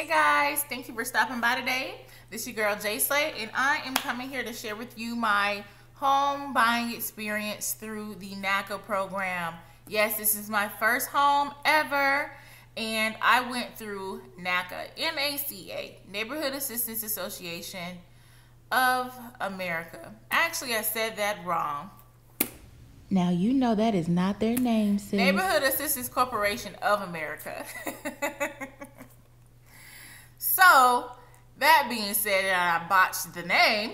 Hey guys, thank you for stopping by today. This is your girl Jay Slay, and I am coming here to share with you my home buying experience through the NACA program. Yes, this is my first home ever, and I went through NACA, NACA, Neighborhood Assistance Association of America. Actually, I said that wrong. Now you know that is not their name, sis. Neighborhood Assistance Corporation of America. So, that being said, I botched the name.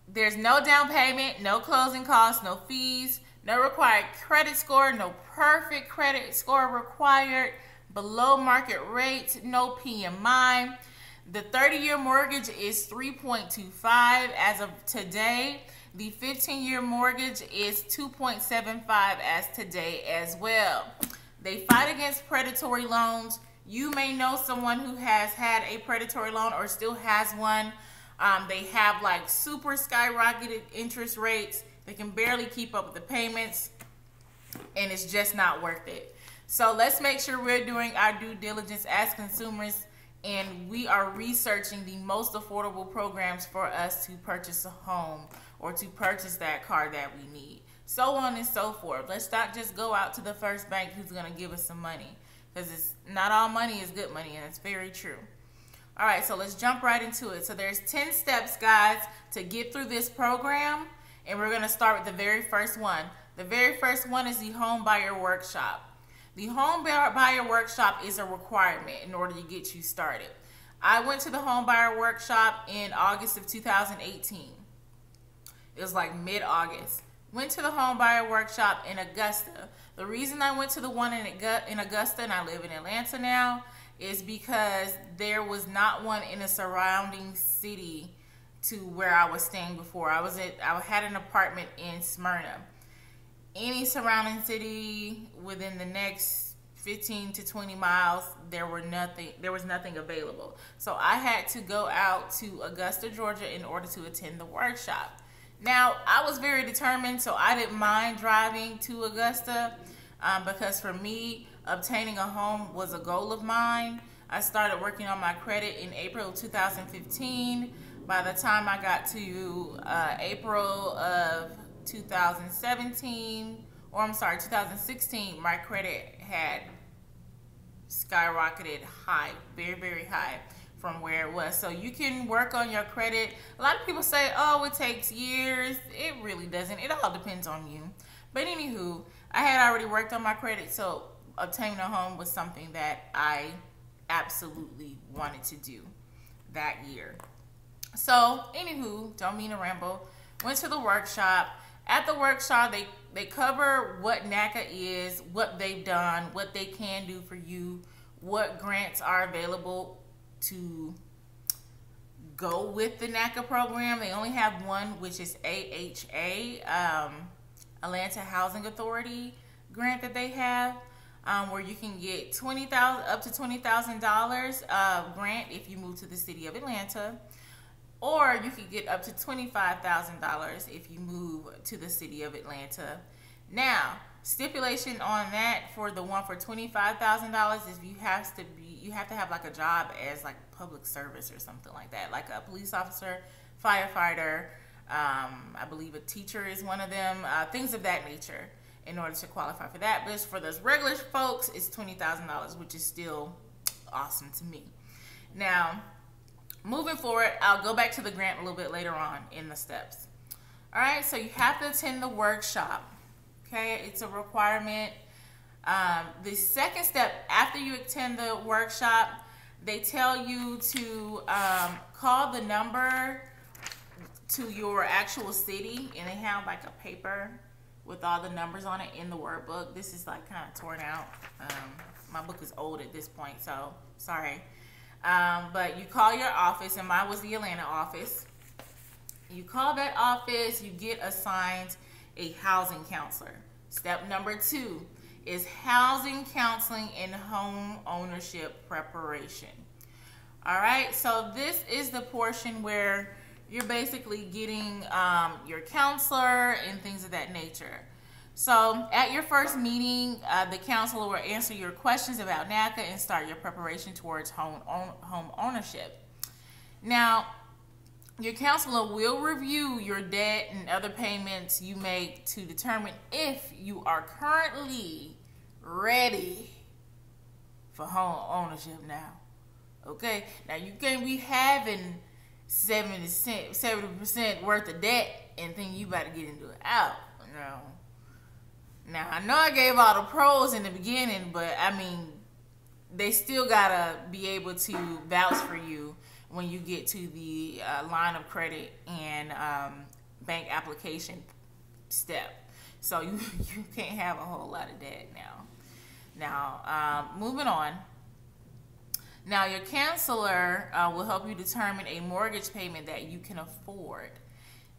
There's no down payment, no closing costs, no fees, no required credit score, no perfect credit score required, below market rates, no PMI. The 30-year mortgage is 3.25 as of today. The 15-year mortgage is 2.75 as today as well. They fight against predatory loans. You may know someone who has had a predatory loan or still has one. They have like super skyrocketed interest rates. They can barely keep up with the payments, and it's just not worth it. So let's make sure we're doing our due diligence as consumers, and we are researching the most affordable programs for us to purchase a home or to purchase that car that we need, so on and so forth. Let's not just go out to the first bank who's going to give us some money, because it's not all money is good money, and it's very true. All right, so let's jump right into it. So there's 10 steps, guys, to get through this program, and we're going to start with the very first one. The very first one is the Home Buyer Workshop. The Home Buyer Workshop is a requirement in order to get you started. I went to the Home Buyer Workshop in August of 2018. It was like mid-August. Went to the Home Buyer Workshop in Augusta. The reason I went to the one in Augusta, and I live in Atlanta now, is because there was not one in a surrounding city to where I was staying before. I had an apartment in Smyrna. Any surrounding city within the next 15 to 20 miles, there was nothing available. So I had to go out to Augusta, Georgia in order to attend the workshop. Now, I was very determined, so I didn't mind driving to Augusta because for me, obtaining a home was a goal of mine. I started working on my credit in April of 2015. By the time I got to April of 2016, my credit had skyrocketed high, very, very high from where it was. So you can work on your credit. A lot of people say, oh, it takes years. It really doesn't. It all depends on you. But anywho, I had already worked on my credit, so obtaining a home was something that I absolutely wanted to do that year. So anywho, don't mean to ramble. Went to the workshop. At the workshop, they cover what NACA is, what they've done, what they can do for you, what grants are available to go with the NACA program. They only have one, which is AHA, Atlanta Housing Authority grant that they have, where you can get up to $20,000 grant if you move to the city of Atlanta, or you could get up to $25,000 if you move to the city of Atlanta. Now, stipulation on that for the one for $25,000 is you have to have like a job as like public service or something like that, like a police officer, firefighter, I believe a teacher is one of them, things of that nature in order to qualify for that. But for those regular folks, it's $20,000, which is still awesome to me. Now, moving forward, I'll go back to the grant a little bit later on in the steps. All right, so you have to attend the workshop. Okay, it's a requirement. The second step, after you attend the workshop, they tell you to call the number to your actual city, and they have like a paper with all the numbers on it in the workbook. This is like kind of torn out. My book is old at this point, so sorry. But you call your office, and mine was the Atlanta office. You call that office, you get assigned a housing counselor. Step number 2 is housing counseling and home ownership preparation. All right, so this is the portion where you're basically getting your counselor and things of that nature. So at your first meeting, the counselor will answer your questions about NACA and start your preparation towards home ownership. Now, your counselor will review your debt and other payments you make to determine if you are currently ready for home ownership now. Okay? Now, you can't be having 70% worth of debt and think you about to get into it out. No. Now, I know I gave all the pros in the beginning, but I mean, they still gotta be able to vouch for you when you get to the line of credit and bank application step. So you can't have a whole lot of debt now. Now, moving on. Now, your counselor will help you determine a mortgage payment that you can afford.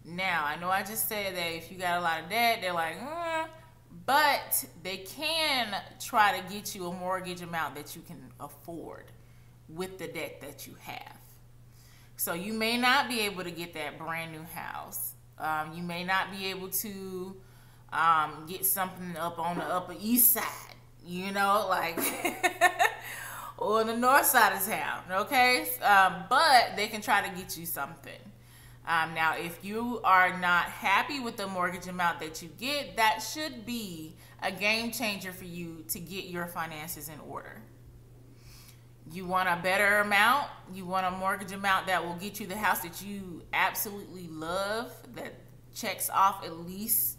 Now, I know I just said that if you got a lot of debt, they're like, but they can try to get you a mortgage amount that you can afford with the debt that you have. So you may not be able to get that brand new house. You may not be able to get something up on the Upper East Side, you know, like, or the north side of town, okay? But they can try to get you something. Now, if you are not happy with the mortgage amount that you get, that should be a game changer for you to get your finances in order. You want a better amount. You want a mortgage amount that will get you the house that you absolutely love, that checks off at least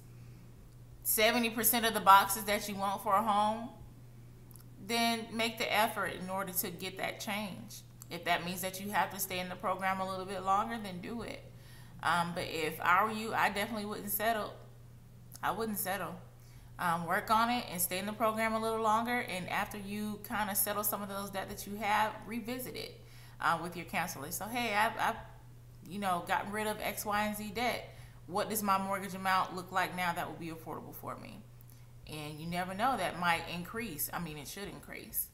70% of the boxes that you want for a home. Then make the effort in order to get that change. If that means that you have to stay in the program a little bit longer, then do it. But if I were you, I definitely wouldn't settle. I wouldn't settle. Work on it and stay in the program a little longer. And after you kind of settle some of those debt that you have, revisit it with your counselor. So, hey, I've gotten rid of X, Y, and Z debt. What does my mortgage amount look like now that will be affordable for me? And you never know, that might increase. I mean, it should increase.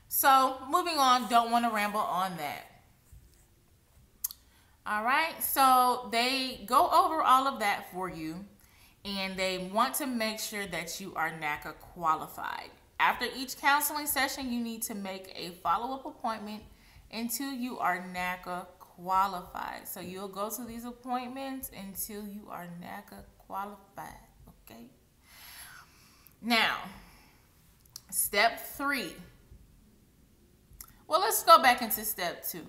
So, moving on, don't want to ramble on that. All right, so they go over all of that for you, and they want to make sure that you are NACA qualified. After each counseling session, you need to make a follow-up appointment until you are NACA qualified. So you'll go to these appointments until you are NACA qualified, okay? Now, step 3. Well, let's go back into step 2.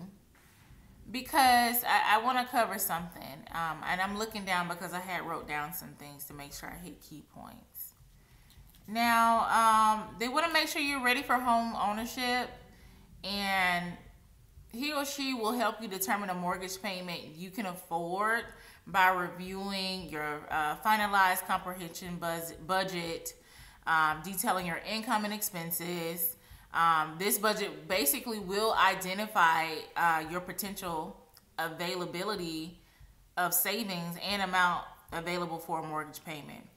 Because I want to cover something, and I'm looking down because I had wrote down some things to make sure I hit key points. Now, they want to make sure you're ready for home ownership, and he or she will help you determine a mortgage payment you can afford by reviewing your finalized comprehension budget, detailing your income and expenses. This budget basically will identify your potential availability of savings and amount available for a mortgage payment.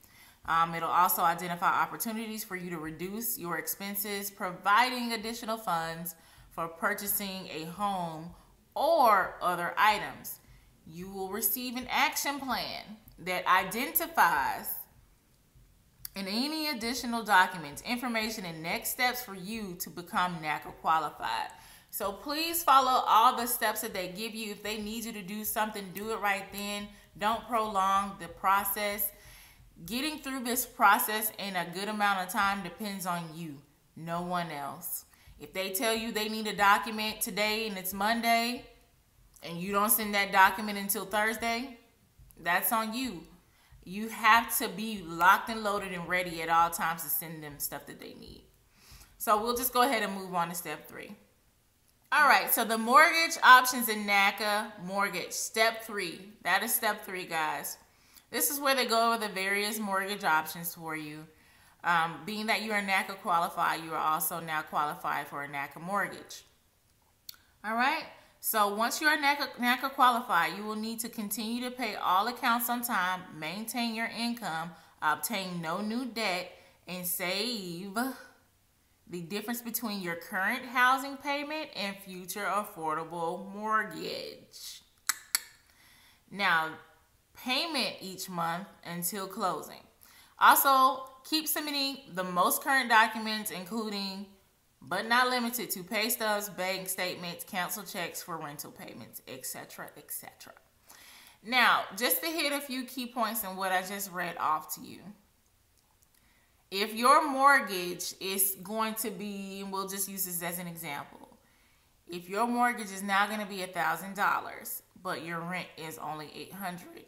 It'll also identify opportunities for you to reduce your expenses, providing additional funds for purchasing a home or other items. You will receive an action plan that identifies and any additional documents, information, and next steps for you to become NACA qualified. So please follow all the steps that they give you. If they need you to do something, do it right then. Don't prolong the process. Getting through this process in a good amount of time depends on you, no one else. If they tell you they need a document today and it's Monday, and you don't send that document until Thursday, that's on you. You have to be locked and loaded and ready at all times to send them stuff that they need. So we'll just go ahead and move on to step 3. All right, so the mortgage options in NACA mortgage, step 3. That is step 3, guys. This is where they go over the various mortgage options for you. Being that you are NACA qualified, you are also now qualified for a NACA mortgage. All right. So once you are NACA qualified, you will need to continue to pay all accounts on time, maintain your income, obtain no new debt, and save the difference between your current housing payment and future affordable mortgage. Now, payment each month until closing. Also, keep submitting the most current documents, including but not limited to pay stubs, bank statements, cancel checks for rental payments, etc., etc. Now, just to hit a few key points in what I just read off to you. If your mortgage is going to be, and we'll just use this as an example, if your mortgage is now going to be $1,000, but your rent is only $800,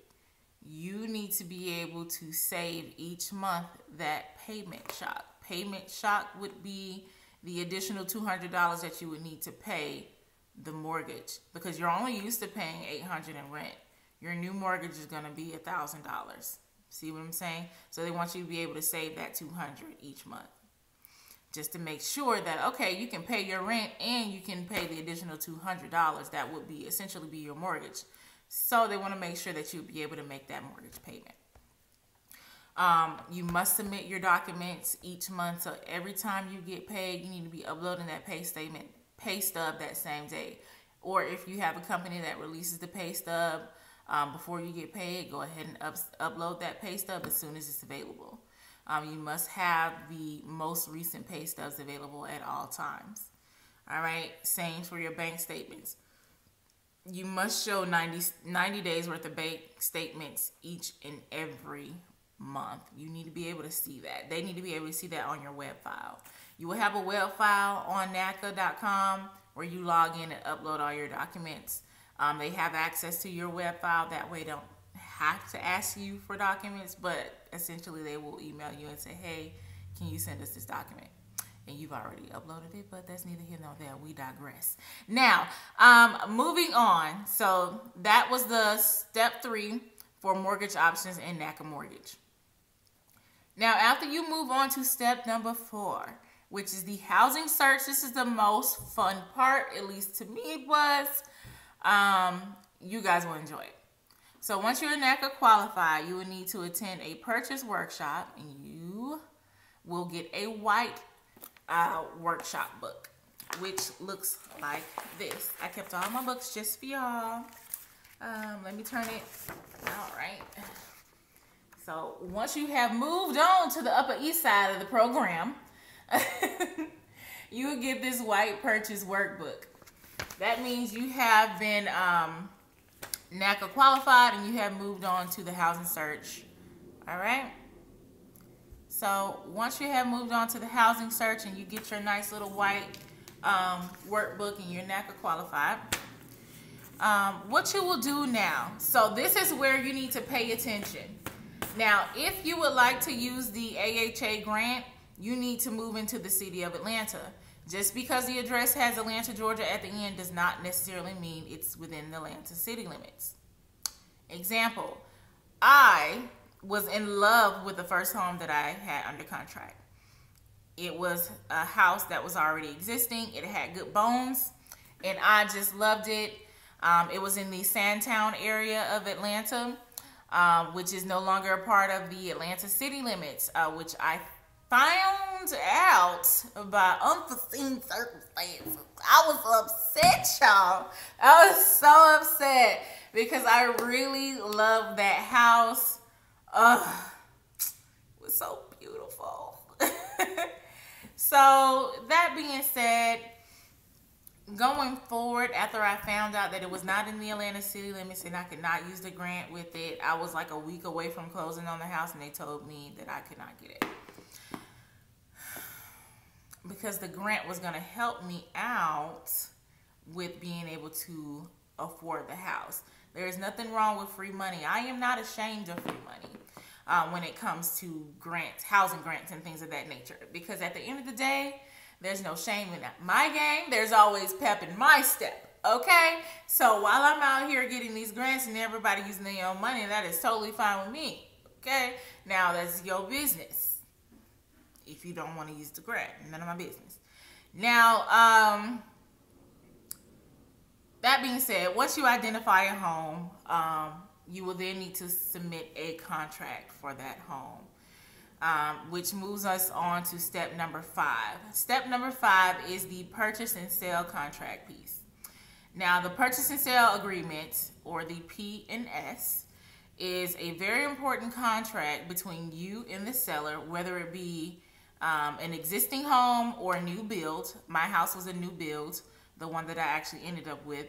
you need to be able to save each month that payment shock. Payment shock would be the additional $200 that you would need to pay the mortgage, because you're only used to paying $800 in rent. Your new mortgage is going to be $1,000. See what I'm saying? So they want you to be able to save that $200 each month, just to make sure that, okay, you can pay your rent and you can pay the additional $200 that would be essentially be your mortgage. So they want to make sure that you'll be able to make that mortgage payment. You must submit your documents each month. So every time you get paid, you need to be uploading that pay stub that same day. Or if you have a company that releases the pay stub before you get paid, go ahead and upload that pay stub as soon as it's available. You must have the most recent pay stubs available at all times. All right, same for your bank statements. You must show 90 days worth of bank statements each and every month. You need to be able to see that. They need to be able to see that on your web file. You will have a web file on NACA.com where you log in and upload all your documents. They have access to your web file. That way they don't have to ask you for documents, but essentially they will email you and say, hey, can you send us this document? And you've already uploaded it, but that's neither here nor there. We digress. Now, moving on. So that was the step 3 for mortgage options in NACA Mortgage. Now, after you move on to step number 4, which is the housing search, this is the most fun part, at least to me it was. You guys will enjoy it. So once you're NACA qualified, you will need to attend a purchase workshop, and you will get a white workshop book, which looks like this. I kept all my books just for y'all. Let me turn it. All right. So once you have moved on to the Upper East Side of the program, you will get this white purchase workbook. That means you have been NACA qualified and you have moved on to the housing search. All right. So once you have moved on to the housing search and you get your nice little white workbook and you're NACA qualified, what you will do now, so this is where you need to pay attention. Now, if you would like to use the AHA grant, you need to move into the city of Atlanta. Just because the address has Atlanta, Georgia at the end does not necessarily mean it's within the Atlanta city limits. Example, I was in love with the first home that I had under contract. It was a house that was already existing. It had good bones, and I just loved it. It was in the Sandtown area of Atlanta, which is no longer a part of the Atlanta city limits, which I found out by unforeseen circumstances. I was upset, y'all. I was so upset because I really loved that house. It was so beautiful. So that being said, going forward, after I found out that it was not in the Atlanta city limits and I could not use the grant with it, I was like a week away from closing on the house, and they told me that I could not get it because the grant was going to help me out with being able to afford the house. There is nothing wrong with free money. I am not ashamed of free money when it comes to grants, housing grants and things of that nature, because at the end of the day, there's no shame in that. My game, there's always pep in my step, okay? So while I'm out here getting these grants and everybody using their own money, that is totally fine with me, okay? Now, that's your business. If you don't want to use the grant, none of my business. Now, that being said, once you identify a home, you will then need to submit a contract for that home. Which moves us on to step number 5. Step number 5 is the purchase and sale contract piece. Now, the purchase and sale agreement, or the P&S, is a very important contract between you and the seller, whether it be an existing home or a new build. My house was a new build, the one that I actually ended up with.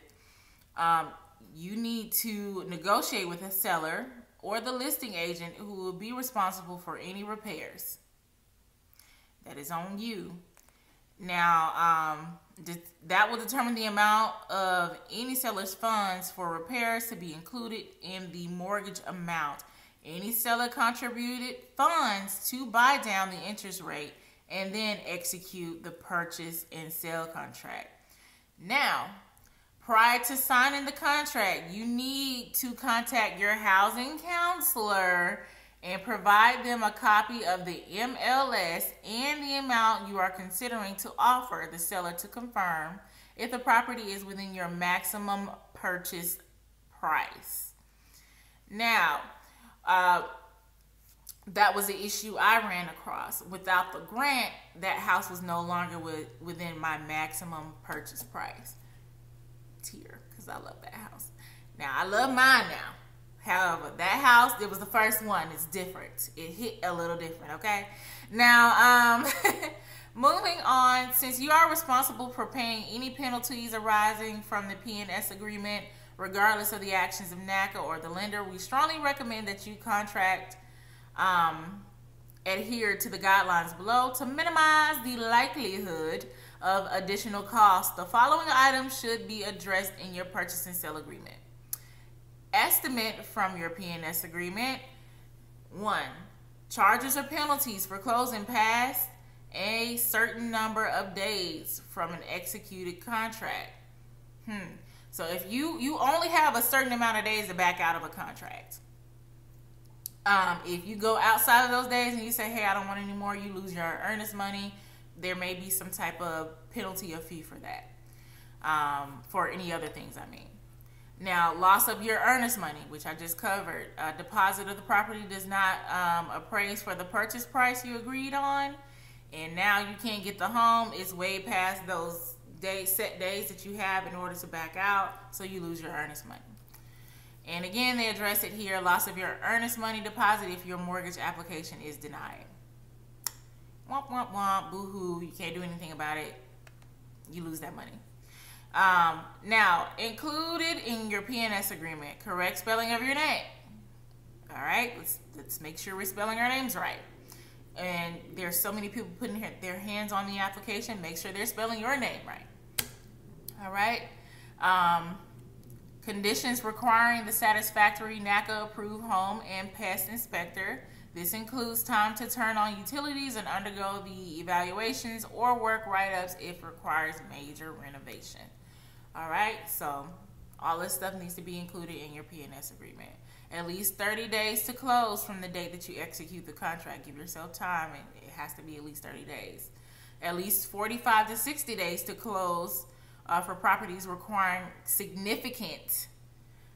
You need to negotiate with a seller or the listing agent who will be responsible for any repairs. That is on you. Now, that will determine the amount of any seller's funds for repairs to be included in the mortgage amount. Any seller contributed funds to buy down the interest rate and then execute the purchase and sale contract. Now, prior to signing the contract, you need to contact your housing counselor and provide them a copy of the MLS and the amount you are considering to offer the seller to confirm if the property is within your maximum purchase price. Now, that was the issue I ran across. Without the grant, that house was no longer within my maximum purchase price tier, because I love that house. Now, I love mine now. However, that house, it was the first one. It's different. It hit a little different, okay? Now, moving on, since you are responsible for paying any penalties arising from the P&S agreement, regardless of the actions of NACA or the lender, we strongly recommend that you contract adhere to the guidelines below to minimize the likelihood of additional costs. The following items should be addressed in your purchase and sale agreement. Estimate from your P&S agreement. 1. Charges or penalties for closing past a certain number of days from an executed contract. So if you only have a certain amount of days to back out of a contract. If you go outside of those days and you say, hey, I don't want any more, you lose your earnest money, there may be some type of penalty or fee for that. For any other things, I mean. Now, loss of your earnest money, which I just covered. Deposit of the property does not appraise for the purchase price you agreed on. And now you can't get the home. It's way past those set days that you have in order to back out. So you lose your earnest money. And again, they address it here. Loss of your earnest money deposit if your mortgage application is denied. Womp, womp, womp. Boo-hoo. You can't do anything about it. You lose that money. Now, included in your P&S agreement, correct spelling of your name. All right, let's make sure we're spelling our names right. And there's so many people putting their hands on the application. Make sure they're spelling your name right. All right. Conditions requiring the satisfactory NACA approved home and pest inspector. This includes time to turn on utilities and undergo the evaluations or work write-ups if it requires major renovation. All right, so all this stuff needs to be included in your P&S agreement. At least 30 days to close from the date that you execute the contract. Give yourself time, and it has to be at least 30 days. At least 45 to 60 days to close for properties requiring significant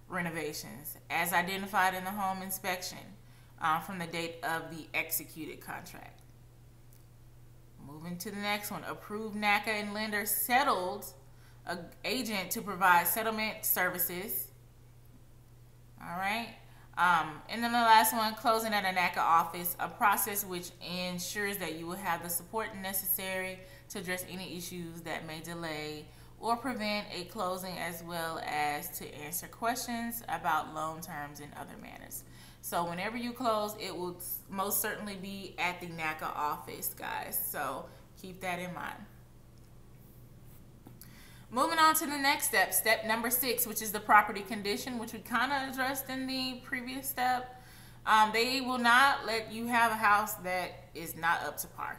renovations, as identified in the home inspection from the date of the executed contract. Moving to the next one. Approved NACA and lender settled agent to provide settlement services. All right. And then the last one, closing at a NACA office, a process which ensures that you will have the support necessary to address any issues that may delay or prevent a closing, as well as to answer questions about loan terms and other matters. So whenever you close, it will most certainly be at the NACA office, guys. So keep that in mind. Moving on to the next step, step number 6, which is the property condition, which we kind of addressed in the previous step. They will not let you have a house that is not up to par.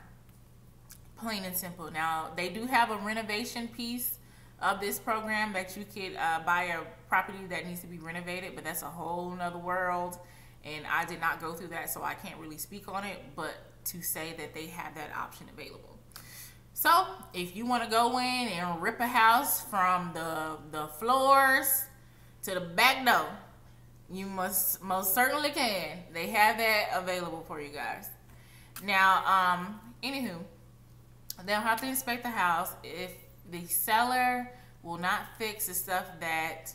Plain and simple. Now, they do have a renovation piece of this program that you could buy a property that needs to be renovated, but that's a whole nother world, and I did not go through that, so I can't really speak on it, but to say that they have that option available. So, if you want to go in and rip a house from the floors to the back door, you most certainly can. They have that available for you guys. Now, anywho, they'll have to inspect the house. If the seller will not fix the stuff that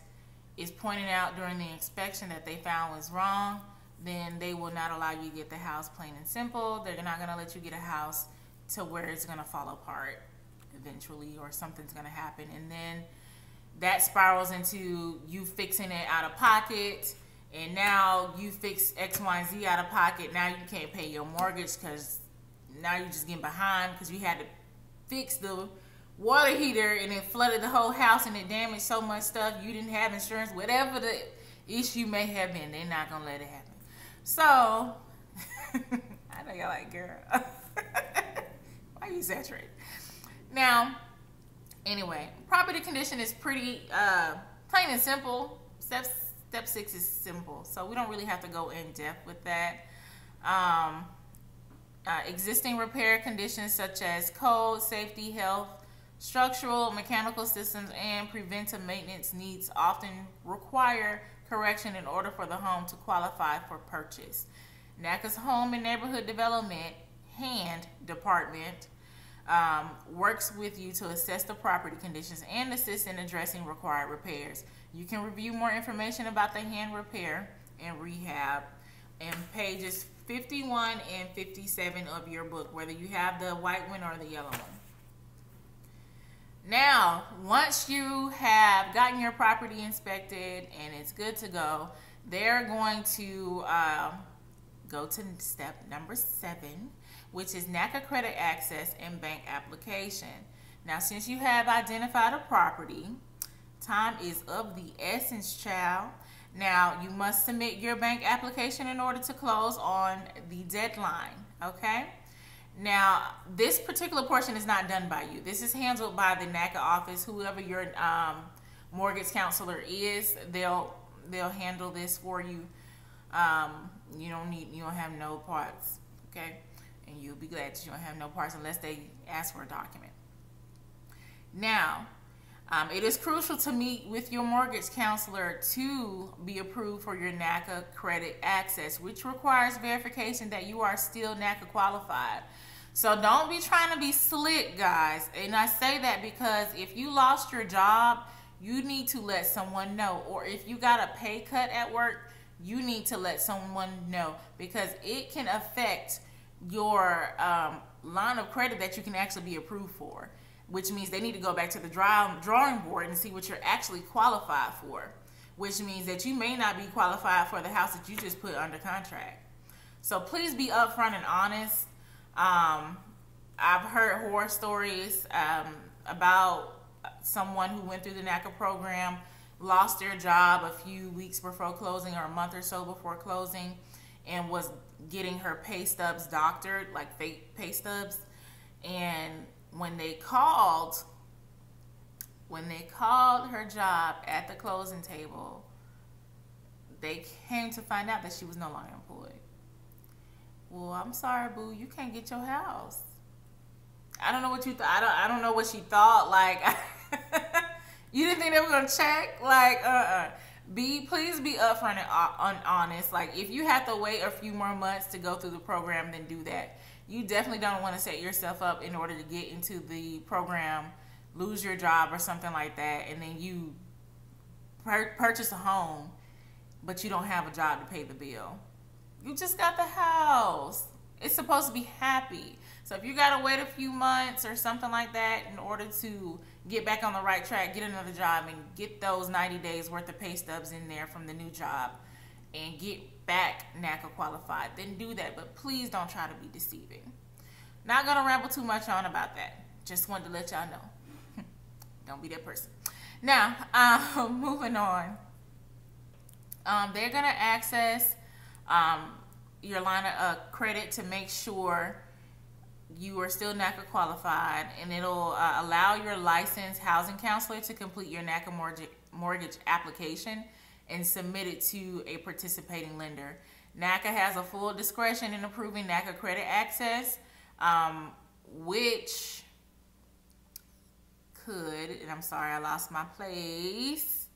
is pointed out during the inspection that they found was wrong, then they will not allow you to get the house, plain and simple. They're not going to let you get a house to where it's going to fall apart eventually, or something's going to happen. And then that spirals into you fixing it out of pocket. And now you fix X, Y, and Z out of pocket. Now you can't pay your mortgage because now you're just getting behind because you had to fix the water heater and it flooded the whole house and it damaged so much stuff. You didn't have insurance. Whatever the issue may have been, they're not going to let it happen. So, I know you're like, girl, why you saturated? Now, anyway, property condition is pretty plain and simple. Step 6 is simple, so we don't really have to go in depth with that. Existing repair conditions such as code, safety, health, structural, mechanical systems, and preventive maintenance needs often require correction in order for the home to qualify for purchase. NACA's Home and Neighborhood Development HAND department works with you to assess the property conditions and assist in addressing required repairs. You can review more information about the HAND repair and rehab in pages 51 and 57 of your book, whether you have the white one or the yellow one. Now, once you have gotten your property inspected and it's good to go, they're going to go to step number 7, which is NACA credit access and bank application. Now, since you have identified a property, time is of the essence, child. Now, you must submit your bank application in order to close on the deadline, okay? Now, this particular portion is not done by you. This is handled by the NACA office. Whoever your mortgage counselor is, they'll handle this for you. You don't have no parts, okay? And you'll be glad that you don't have no parts unless they ask for a document. Now, it is crucial to meet with your mortgage counselor to be approved for your NACA credit access, which requires verification that you are still NACA qualified. So don't be trying to be slick, guys. And I say that because if you lost your job, you need to let someone know. Or if you got a pay cut at work, you need to let someone know, because it can affect your line of credit that you can actually be approved for, which means they need to go back to the drawing board and see what you're actually qualified for, which means that you may not be qualified for the house that you just put under contract. So please be upfront and honest. I've heard horror stories about someone who went through the NACA program, lost their job a few weeks before closing or a month or so before closing, and was getting her pay stubs doctored, like fake pay stubs. And when they called her job at the closing table, they came to find out that she was no longer employed. Well, I'm sorry, boo, you can't get your house. I don't know what you thought. I don't know what she thought. Like, you didn't think they were gonna check? Like, please be upfront and honest. Like, if you have to wait a few more months to go through the program, then do that. You definitely don't want to set yourself up in order to get into the program, lose your job or something like that, and then you purchase a home, but you don't have a job to pay the bill. You just got the house. It's supposed to be happy. So if you got to wait a few months or something like that in order to get back on the right track, get another job, and get those 90 days worth of pay stubs in there from the new job and get back NACA qualified, then do that. But please don't try to be deceiving. Not going to ramble too much on about that. Just wanted to let y'all know. Don't be that person. Now, moving on. They're going to access your line of credit to make sure you are still NACA qualified, and it'll allow your licensed housing counselor to complete your NACA mortgage application and submit it to a participating lender. NACA has a full discretion in approving NACA credit access, which could, and I'm sorry I lost my place.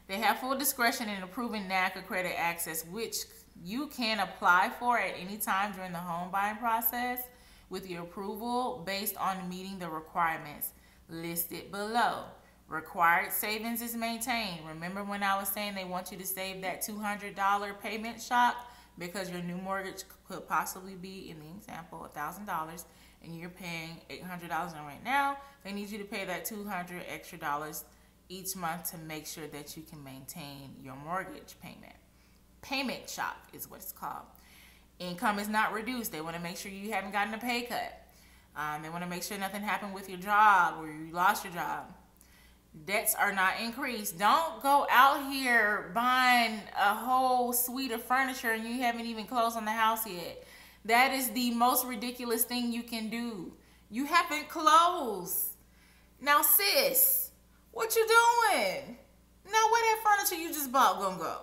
They have full discretion in approving NACA credit access, which you can apply for at any time during the home buying process with your approval based on meeting the requirements listed below. Required savings is maintained. Remember when I was saying they want you to save that $200 payment shock because your new mortgage could possibly be, in the example, $1,000 and you're paying $800 right now. They need you to pay that $200 extra dollars each month to make sure that you can maintain your mortgage payment. Payment shock is what it's called. Income is not reduced. They want to make sure you haven't gotten a pay cut. They want to make sure nothing happened with your job or you lost your job. Debts are not increased. Don't go out here buying a whole suite of furniture and you haven't even closed on the house yet. That is the most ridiculous thing you can do. You haven't closed. Now, sis, what you doing? Now, where that furniture you just bought gonna go?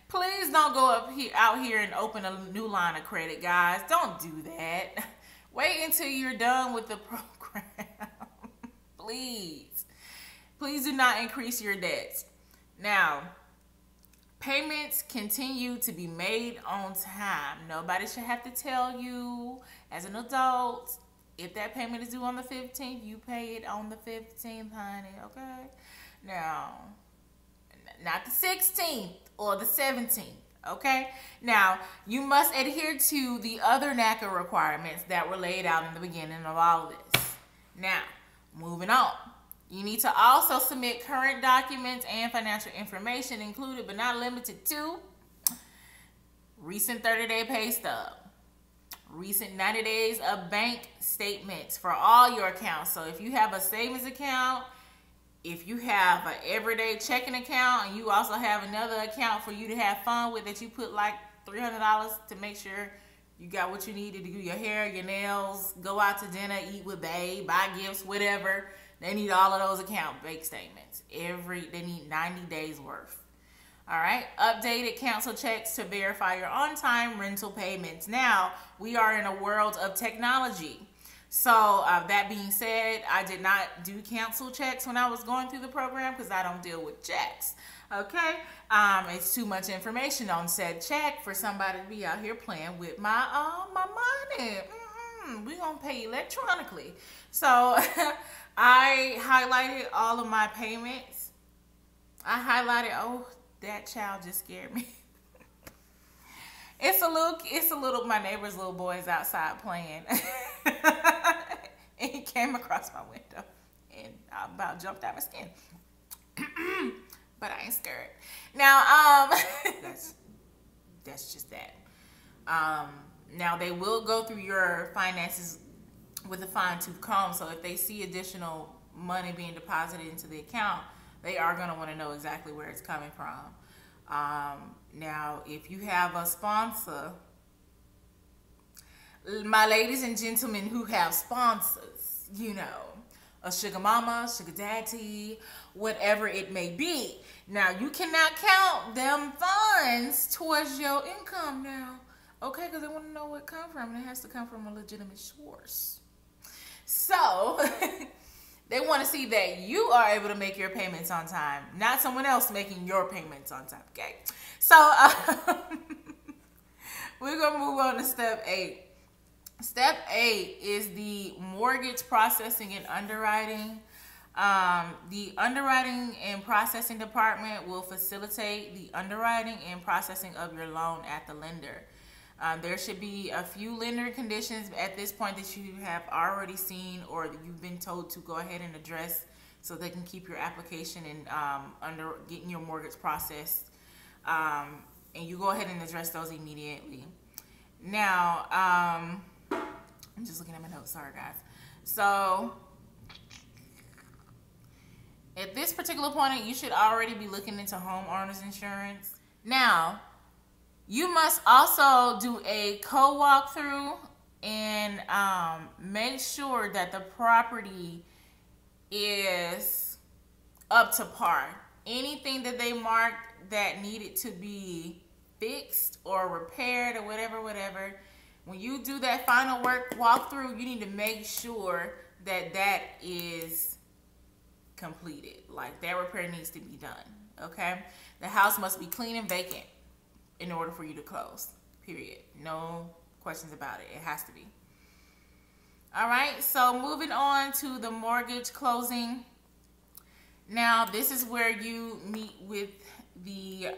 Please don't go out here and open a new line of credit, guys. Don't do that. Wait until you're done with the program. Please. Please do not increase your debts. Now, payments continue to be made on time. Nobody should have to tell you as an adult, if that payment is due on the 15th, you pay it on the 15th, honey, okay? Now, not the 16th or the 17th, okay? Now, you must adhere to the other NACA requirements that were laid out in the beginning of all of this. Now, moving on. You need to also submit current documents and financial information included but not limited to recent 30-day pay stub, recent 90 days of bank statements for all your accounts. So if you have a savings account, if you have an everyday checking account, and you also have another account for you to have fun with that you put like $300 to make sure you got what you need to do your hair, your nails, go out to dinner, eat with babe, buy gifts, whatever. They need all of those account bank statements. They need 90 days worth. All right. Updated cancel checks to verify your on-time rental payments. Now, we are in a world of technology. So that being said, I did not do cancel checks when I was going through the program because I don't deal with checks. Okay, it's too much information on said check for somebody to be out here playing with my money. We gonna pay electronically. So I highlighted all of my payments. Oh, that child just scared me. It's a little, my neighbor's little boy is outside playing. And he came across my window and I about jumped out my skin. But I ain't scared. Now, that's just that. Now they will go through your finances with a fine-tooth comb. So if they see additional money being deposited into the account, they are going to want to know exactly where it's coming from. Now, if you have a sponsor, my ladies and gentlemen who have sponsors, you know, a sugar mama, sugar daddy, whatever it may be. Now, you cannot count them funds towards your income now, okay? Because they want to know where it comes from, and it has to come from a legitimate source. So, they want to see that you are able to make your payments on time, not someone else making your payments on time, okay? So, we're going to move on to step 8. Step 8 is the mortgage processing and underwriting. The underwriting and processing department will facilitate the underwriting and processing of your loan at the lender. There should be a few lender conditions at this point that you have already seen or that you've been told to go ahead and address so they can keep your application and getting your mortgage processed. And you go ahead and address those immediately. Now, I'm just looking at my notes, sorry guys. So, at this particular point, you should already be looking into homeowners insurance. Now, you must also do a co-walkthrough and make sure that the property is up to par. Anything that they marked that needed to be fixed or repaired or whatever, when you do that final walkthrough, you need to make sure that that is completed. Like that repair needs to be done, okay? The house must be clean and vacant in order for you to close, period. No questions about it. It has to be. All right, so moving on to the mortgage closing. Now, this is where you meet with the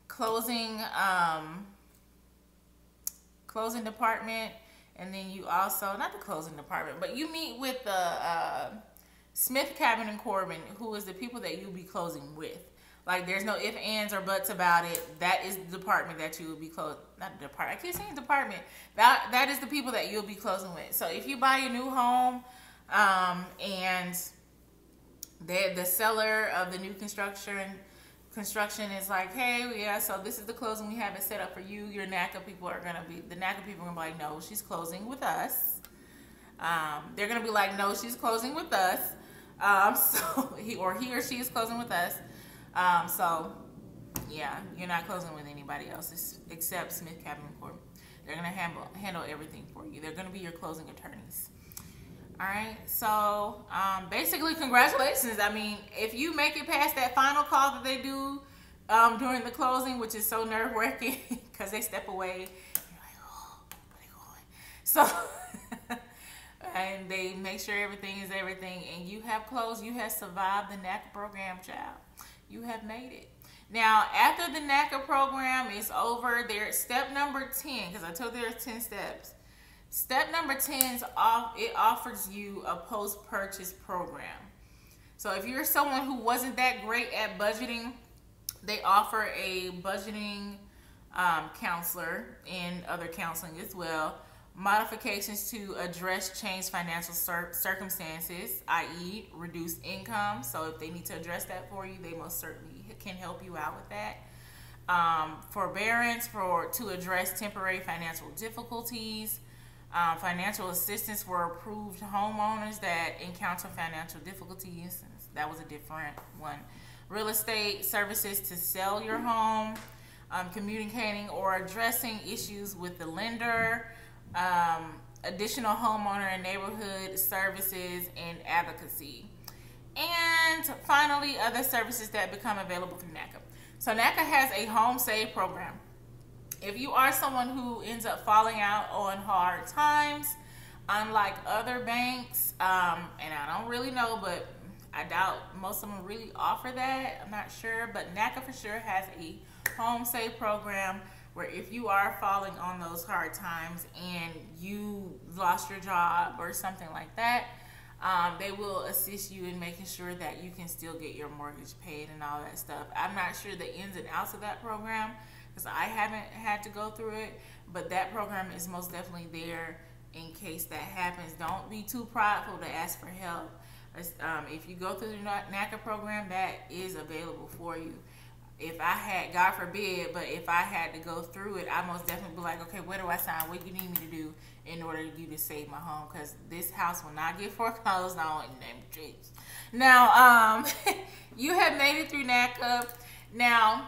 closing closing department, and then you also, not the closing department, but you meet with the Smith, Cabin, and Corbin, who is the people that you'll be closing with. Like, there's no ifs, ands, or buts about it. That is the department that you will be closing. Not the department. I keep saying department. That is the people that you'll be closing with. So if you buy a new home, and the seller of the new construction is like, hey, yeah, so this is the closing we have it set up for you. Your NACA people are gonna be like, no, she's closing with us. They're gonna be like, no, she's closing with us. So he or she is closing with us. So yeah, you're not closing with anybody else except Smith, Cabin, and Corbin. They're gonna handle everything for you. They're gonna be your closing attorneys. All right, so basically, congratulations. I mean, if you make it past that final call that they do during the closing, which is so nerve-wracking because they step away, you're like, oh, where are they going? So, and they make sure everything is everything, and you have closed, you have survived the NACA program, child. You have made it. Now, after the NACA program is over, there's step number 10, because I told you there's 10 steps. Step number 10 is it offers you a post-purchase program. So if you're someone who wasn't that great at budgeting, they offer a budgeting counselor and other counseling as well. Modifications to address changed financial circumstances, i.e. reduced income. So if they need to address that for you, they most certainly can help you out with that. Forbearance to address temporary financial difficulties. Financial assistance for approved homeowners that encounter financial difficulties. That was a different one. Real estate services to sell your home. Communicating or addressing issues with the lender. Additional homeowner and neighborhood services and advocacy. And finally, other services that become available through NACA. So NACA has a home save program. If you are someone who ends up falling out on hard times, unlike other banks, and I don't really know, but I doubt most of them really offer that. I'm not sure, but NACA for sure has a home save program where if you are falling on those hard times and you lost your job or something like that, they will assist you in making sure that you can still get your mortgage paid and all that stuff. I'm not sure the ins and outs of that program, because I haven't had to go through it, but that program is most definitely there in case that happens. Don't be too prideful to ask for help. If you go through the NACA program, that is available for you. If I had, God forbid, but if I had to go through it, I most definitely be like, okay, where do I sign? What do you need me to do in order for you to save my home? Because this house will not get foreclosed on in the name of Jesus. Now, you have made it through NACA. Now,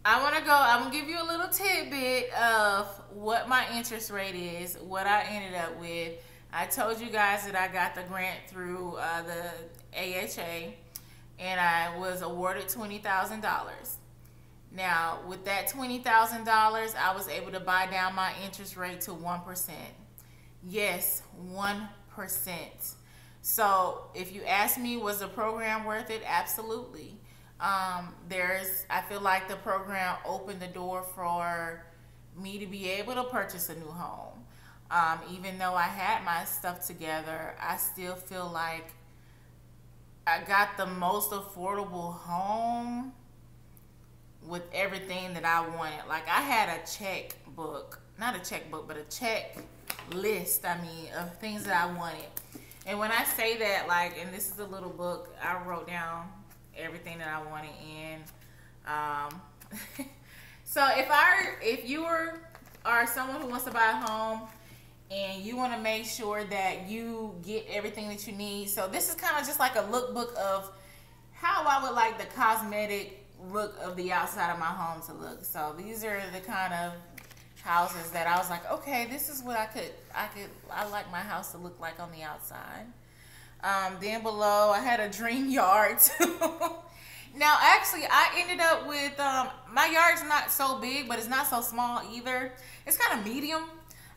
I'm going to give you a little tidbit of what my interest rate is, what I ended up with. I told you guys that I got the grant through the AHA, and I was awarded $20,000. Now, with that $20,000, I was able to buy down my interest rate to 1%. Yes, 1%. So, if you ask me, was the program worth it? Absolutely. I feel like the program opened the door for me to be able to purchase a new home. Even though I had my stuff together, I still feel like I got the most affordable home with everything that I wanted. Like, I had a checkbook, not a checkbook, but a checklist, of things that I wanted. And when I say that, like, and this is a little book, I wrote down everything that I wanted in. So if you are someone who wants to buy a home and you want to make sure that you get everything that you need, so this is kind of just like a lookbook of how I would like the cosmetic look of the outside of my home to look. So these are the kind of houses that I was like, okay, this is what I like my house to look like on the outside. Then below, I had a dream yard too. Now, actually, I ended up with, my yard's not so big, but it's not so small either. It's kind of medium.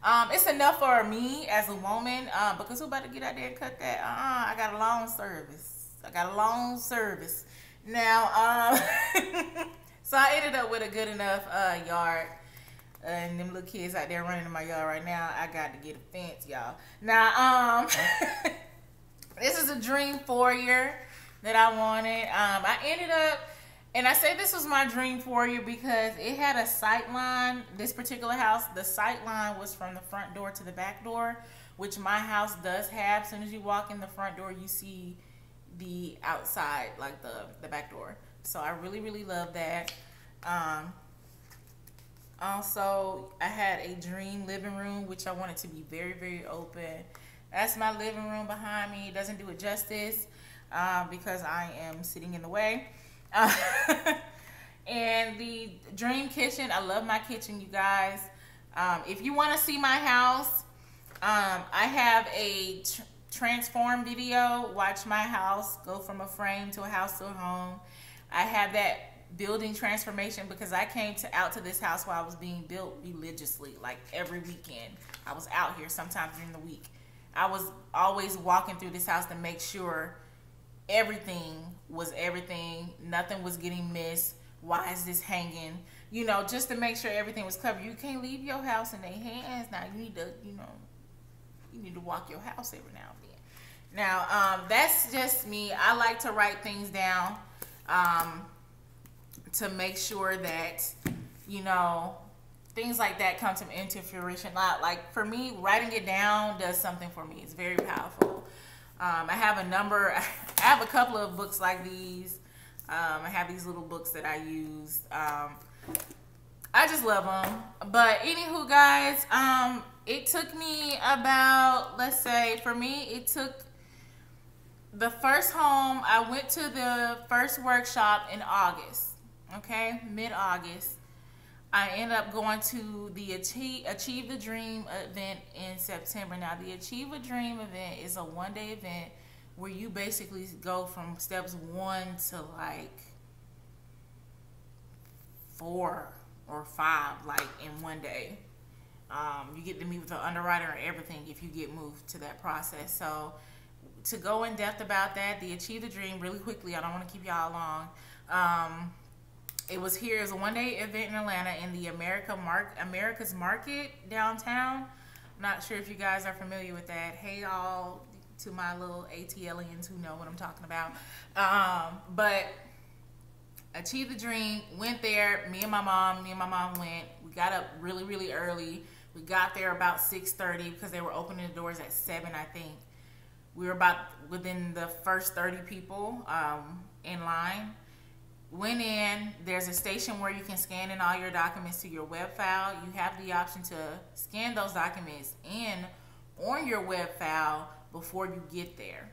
It's enough for me as a woman, because who about to get out there and cut that? I got a long service. I got a long service. Now, so I ended up with a good enough yard. And them little kids out there running in my yard right now, I got to get a fence, y'all. Now, this is a dream foyer that I wanted. I ended up, and I say this was my dream foyer because it had a sight line. This particular house, the sight line was from the front door to the back door, which my house does have. As soon as you walk in the front door, you see the outside, like the back door. So I really, really love that. Also, I had a dream living room, which I wanted to be very, very open. That's my living room behind me. It doesn't do it justice because I am sitting in the way. And the dream kitchen, I love my kitchen, you guys. If you want to see my house, I have a transform video. Watch my house go from a frame to a house to a home. I have that building transformation because I came out to this house while I was being built religiously, like every weekend. I was out here sometimes during the week. I was always walking through this house to make sure everything was everything. Nothing was getting missed. Why is this hanging? You know, just to make sure everything was covered. You can't leave your house in their hands. Now you need to, you need to walk your house every now and then. Now, that's just me. I like to write things down to make sure that, things like that come into fruition. Like for me, writing it down does something for me. It's very powerful. I have a couple of books like these. I have these little books that I use. I just love them. But anywho, guys, it took me about, let's say, for me, it took the first home. I went to the first workshop in August. Okay, mid-August. I ended up going to the Achieve the Dream event in September. Now, the Achieve a Dream event is a one-day event where you basically go from steps 1 to like 4 or 5, like in one day. You get to meet with the underwriter and everything if you get moved to that process. So to go in depth about that, the Achieve the Dream, really quickly, I don't want to keep y'all long. It was here as a one-day event in Atlanta in the America's Market downtown. I'm not sure if you guys are familiar with that. Hey, all to my little ATLians who know what I'm talking about. But Achieve the Dream, went there. Me and my mom went. We got up really, really early. We got there about 6:30 because they were opening the doors at 7, I think. We were about within the first 30 people in line. Went in. There's a station where you can scan in all your documents to your web file. You have the option to scan those documents in on your web file before you get there.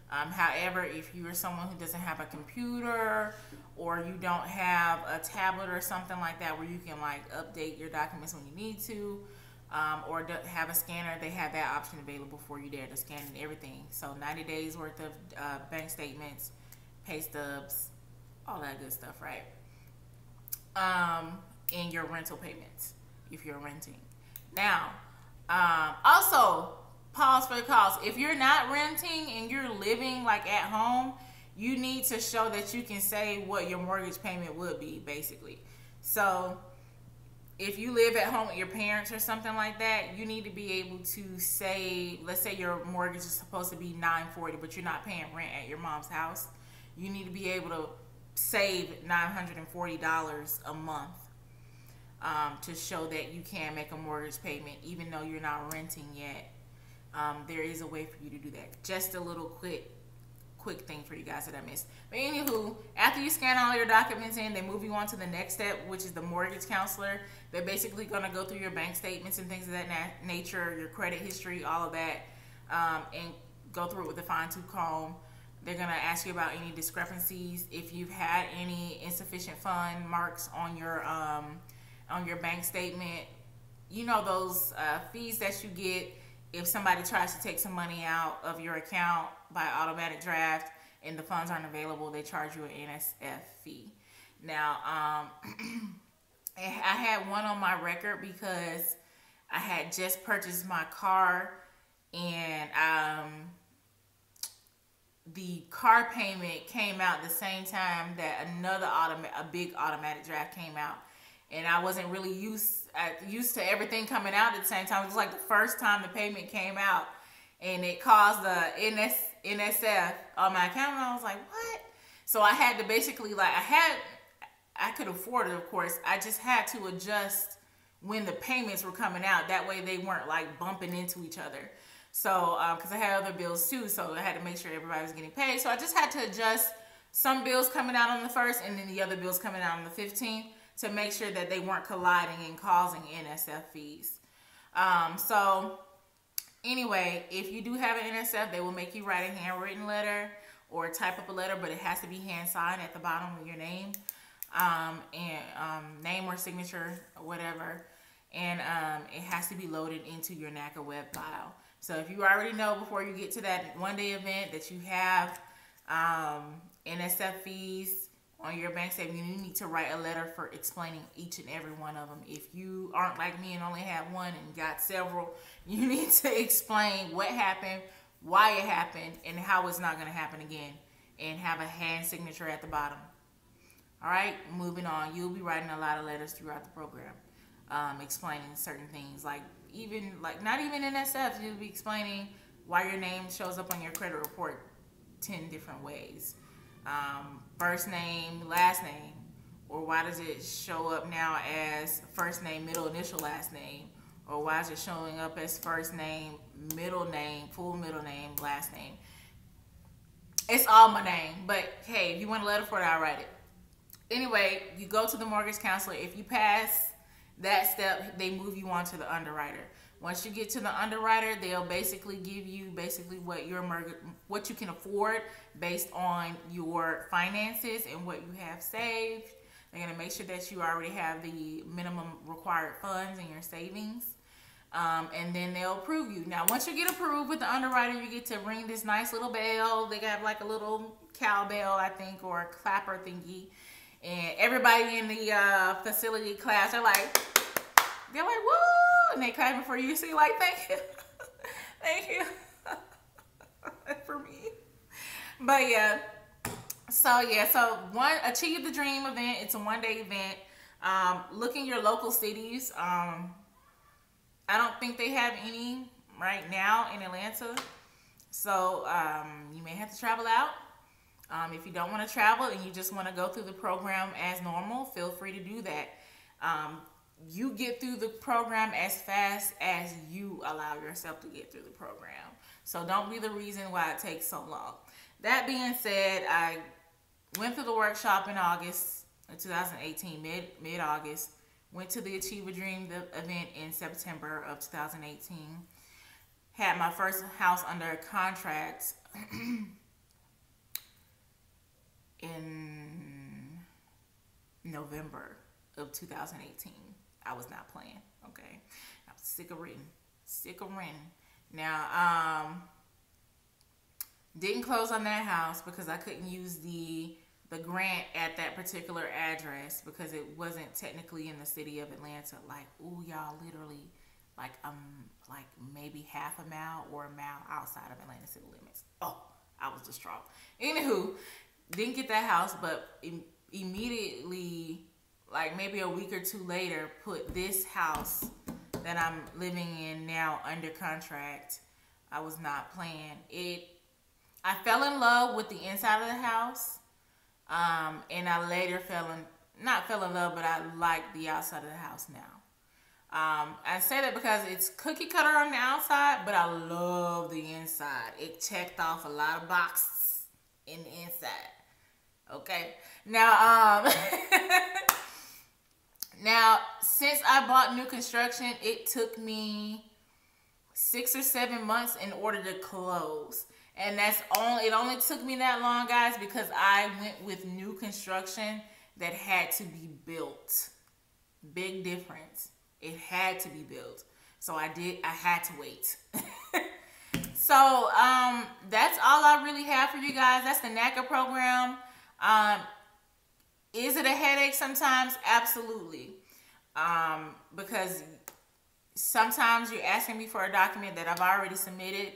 However, if you are someone who doesn't have a computer or you don't have a tablet or something like that where you can like update your documents when you need to, or have a scanner, they have that option available for you there to scan in everything. So 90 days worth of bank statements, pay stubs, all that good stuff, right? And your rental payments if you're renting. Now, also, pause for the cause. If you're not renting and you're living like at home, you need to show that you can say what your mortgage payment would be, basically. So if you live at home with your parents or something like that, you need to be able to say, let's say your mortgage is supposed to be $940, but you're not paying rent at your mom's house. You need to be able to save $940 a month to show that you can make a mortgage payment even though you're not renting yet. There is a way for you to do that. Just a little quick thing for you guys that I missed. But anywho, after you scan all your documents in, they move you on to the next step, which is the mortgage counselor. They're basically going to go through your bank statements and things of that nature, your credit history, all of that, and go through it with a fine-tooth comb. They're going to ask you about any discrepancies. If you've had any insufficient fund marks on your bank statement, you know those fees that you get if somebody tries to take some money out of your account by automatic draft and the funds aren't available, they charge you an NSF fee. Now, I had one on my record because I had just purchased my car, and the car payment came out the same time that a big automatic draft came out, and I wasn't really used to everything coming out at the same time. It was like the first time the payment came out, and it caused the NSF on my account, and I was like, what? So I had to basically, like, I could afford it, of course. I just had to adjust when the payments were coming out. That way they weren't like bumping into each other. So, because I had other bills too, so I had to make sure everybody was getting paid. So I just had to adjust some bills coming out on the 1st and then the other bills coming out on the 15th to make sure that they weren't colliding and causing NSF fees. So anyway, if you do have an NSF, they will make you write a handwritten letter or type up a letter, but it has to be hand signed at the bottom with your name, name or signature or whatever. And it has to be loaded into your NACA web file. So if you already know before you get to that one-day event that you have NSF fees on your bank statement, you need to write a letter for explaining each and every one of them. If you aren't like me and only have one and got several, you need to explain what happened, why it happened, and how it's not going to happen again, and have a hand signature at the bottom. All right, moving on. You'll be writing a lot of letters throughout the program, explaining certain things, like not even NSF. You'll be explaining why your name shows up on your credit report 10 different ways. First name, last name, or why does it show up now as first name, middle initial, last name, or why is it showing up as first name, middle name, full middle name, last name. It's all my name, but hey, if you want a letter for it, I'll write it. Anyway, you go to the mortgage counselor. If you pass that step, they move you on to the underwriter. Once you get to the underwriter, they'll basically give you what you can afford based on your finances and what you have saved. They're going to make sure that you already have the minimum required funds in your savings. And then they'll approve you. Now, once you get approved with the underwriter, you get to ring this nice little bell. They have like a little cowbell, I think, or a clapper thingy. And everybody in the facility class, they're like, woo! And they clapping for you. So you're like, thank you. Thank you. For me. But yeah. So Achieve the Dream event. It's a one-day event. Look in your local cities. I don't think they have any right now in Atlanta. So you may have to travel out. If you don't want to travel and you just want to go through the program as normal, feel free to do that. You get through the program as fast as you allow yourself to get through the program. So don't be the reason why it takes so long. That being said, I went through the workshop in August of 2018, mid-August. Went to the Achieve a Dream event in September of 2018. Had my first house under contract in November of 2018. I was not playing, okay? I was sick of renting. Now, didn't close on that house because I couldn't use the grant at that particular address because it wasn't technically in the city of Atlanta. Like, ooh, y'all, literally, like maybe half a mile or a mile outside of Atlanta city limits. Oh, I was distraught. Anywho, didn't get that house, but immediately, like maybe a week or two later, put this house that I'm living in now under contract. I was not playing it. I fell in love with the inside of the house. And I later not fell in love, but I like the outside of the house now. I say that because it's cookie cutter on the outside, but I love the inside. It checked off a lot of boxes in the inside. Okay. Now, now, since I bought new construction, it took me 6 or 7 months in order to close. And it only took me that long, guys, because I went with new construction that had to be built. Big difference. It had to be built. So I had to wait. So that's all I really have for you guys. That's the NACA program. Is it a headache sometimes? Absolutely. Because sometimes you're asking me for a document that I've already submitted.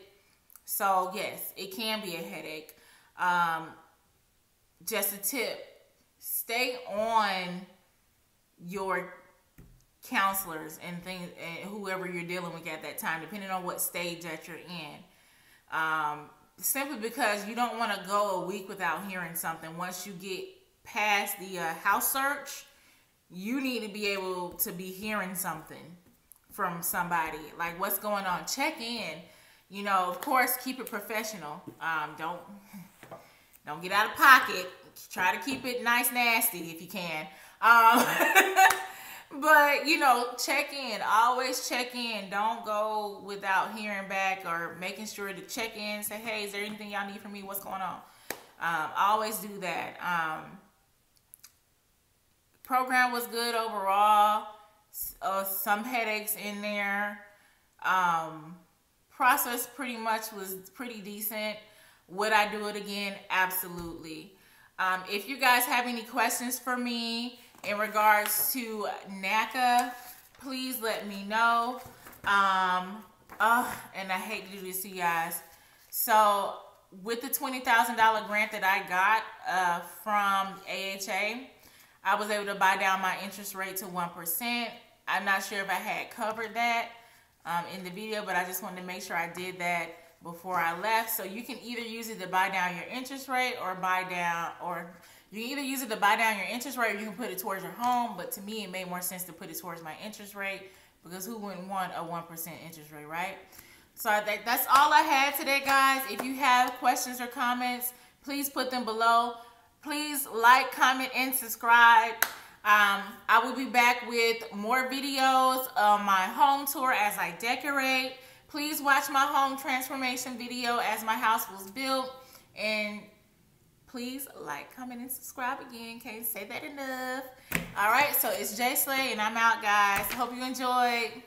So yes, it can be a headache. Just a tip, stay on your counselors and things, and whoever you're dealing with at that time, depending on what stage that you're in. Simply because you don't want to go a week without hearing something. Once you get past the house search, you need to be able to be hearing something from somebody. Like, what's going on? Check in. You know, of course, keep it professional. Don't get out of pocket. Try to keep it nice, nasty if you can. But, you know, check in. Always check in. Don't go without hearing back or making sure to check in. Say, hey, is there anything y'all need from me? What's going on? Always do that. Program was good overall. Some headaches in there. Process pretty much was pretty decent. Would I do it again? Absolutely. If you guys have any questions for me in regards to NACA, please let me know. And I hate to do this to you guys. So with the $20,000 grant that I got from AHA, I was able to buy down my interest rate to 1%. I'm not sure if I had covered that in the video, but I just wanted to make sure I did that before I left. So you can either use it to buy down your interest rate or you can either use it to buy down your interest rate or you can put it towards your home. But to me, it made more sense to put it towards my interest rate, because who wouldn't want a 1% interest rate, right? So I think that's all I had today, guys. If you have questions or comments, please put them below. Please like, comment, and subscribe. I will be back with more videos of my home tour as I decorate. Please watch my home transformation video as my house was built. And please like, comment, and subscribe again. Can't say that enough. All right, so it's J Slay, and I'm out, guys. Hope you enjoyed.